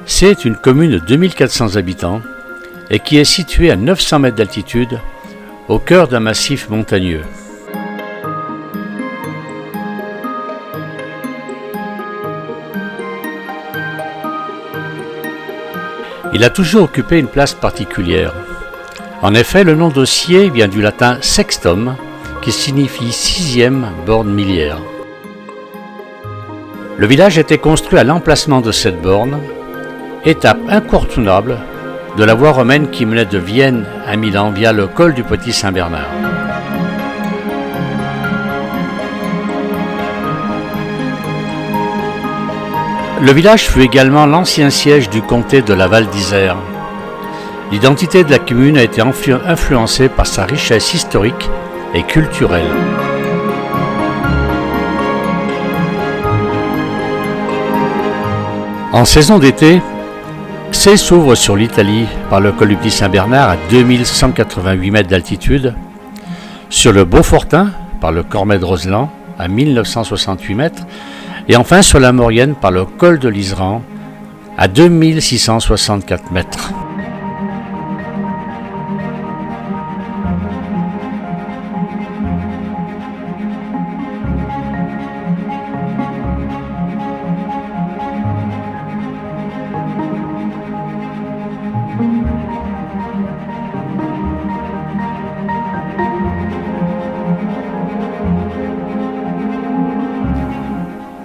C'est une commune de 2400 habitants et qui est située à 900 mètres d'altitude au cœur d'un massif montagneux. Il a toujours occupé une place particulière. En effet, le nom d'Aussier vient du latin sextum, qui signifie sixième borne milliaire. Le village a été construit à l'emplacement de cette borne, étape incontournable de la voie romaine qui menait de Vienne à Milan via le col du Petit Saint-Bernard. Le village fut également l'ancien siège du comté de la Val d'Isère. L'identité de la commune a été influencée par sa richesse historique et culturelle. En saison d'été, Sées s'ouvre sur l'Italie par le col du Petit Saint-Bernard à 2188 mètres d'altitude, sur le Beaufortin par le Cormet de Roseland à 1968 mètres, et enfin sur la Maurienne par le col de l'Iseran à 2664 mètres.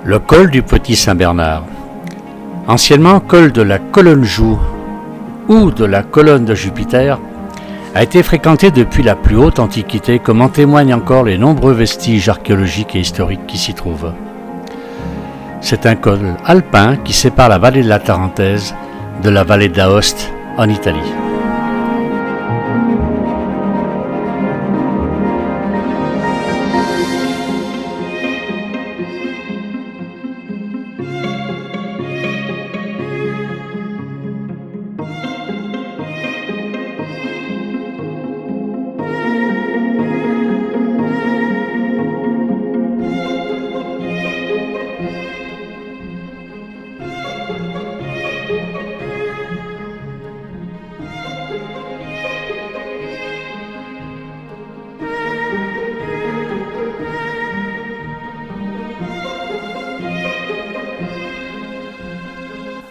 Le col du Petit Saint-Bernard, anciennement col de la Colonne Joux ou de la colonne de Jupiter, a été fréquenté depuis la plus haute antiquité, comme en témoignent encore les nombreux vestiges archéologiques et historiques qui s'y trouvent. C'est un col alpin qui sépare la vallée de la Tarentaise de la vallée d'Aoste en Italie.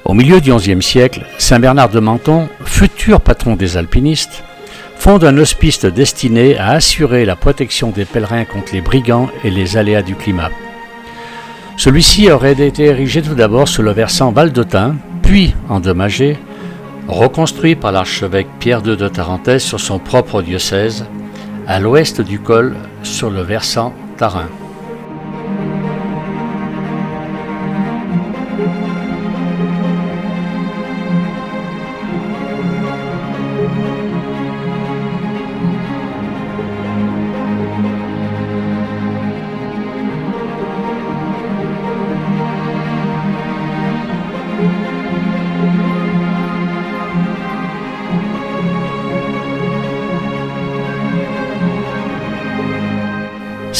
Au milieu du XIe siècle, Saint-Bernard de Menthon, futur patron des alpinistes, fonde un hospice destiné à assurer la protection des pèlerins contre les brigands et les aléas du climat. Celui-ci aurait été érigé tout d'abord sur le versant valdotin, puis endommagé, reconstruit par l'archevêque Pierre II de Tarentaise sur son propre diocèse, à l'ouest du col sur le versant tarin.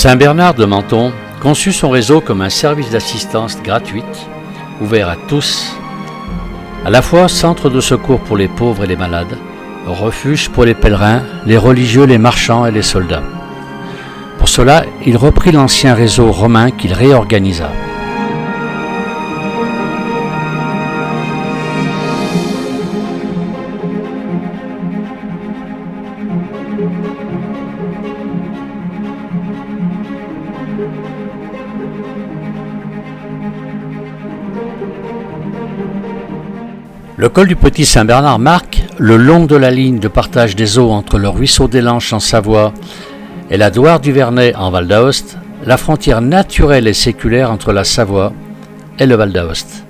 Saint-Bernard de Menthon conçut son réseau comme un service d'assistance gratuite, ouvert à tous, à la fois centre de secours pour les pauvres et les malades, refuge pour les pèlerins, les religieux, les marchands et les soldats. Pour cela, il reprit l'ancien réseau romain qu'il réorganisa. Le col du Petit Saint-Bernard marque, le long de la ligne de partage des eaux entre le ruisseau des Lanches en Savoie et la Douar du Vernet en Val d'Aoste, la frontière naturelle et séculaire entre la Savoie et le Val d'Aoste.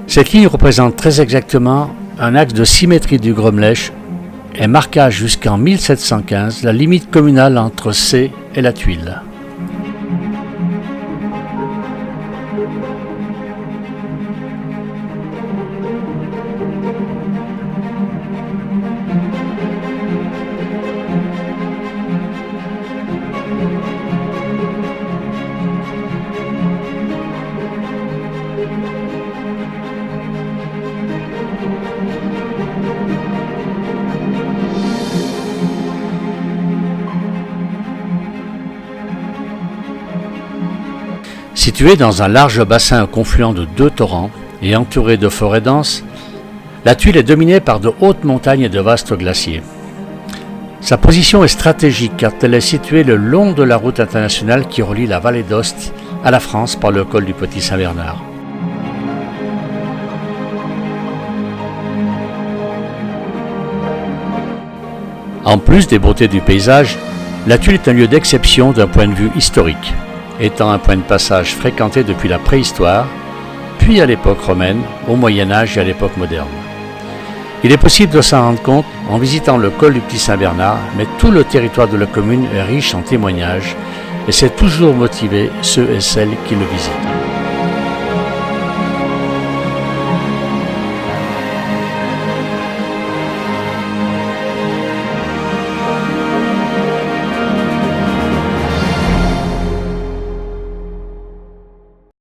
Cette ligne représente très exactement un axe de symétrie du Grommlech et marqua jusqu'en 1715 la limite communale entre Sées et la Tuile. Située dans un large bassin au confluent de 2 torrents et entourée de forêts denses, la Tuile est dominée par de hautes montagnes et de vastes glaciers. Sa position est stratégique car elle est située le long de la route internationale qui relie la vallée d'Aoste à la France par le col du Petit Saint-Bernard. En plus des beautés du paysage, la Tuile est un lieu d'exception d'un point de vue historique, étant un point de passage fréquenté depuis la préhistoire, puis à l'époque romaine, au Moyen-Âge et à l'époque moderne. Il est possible de s'en rendre compte en visitant le col du Petit Saint-Bernard, mais tout le territoire de la commune est riche en témoignages et c'est toujours motiver ceux et celles qui le visitent.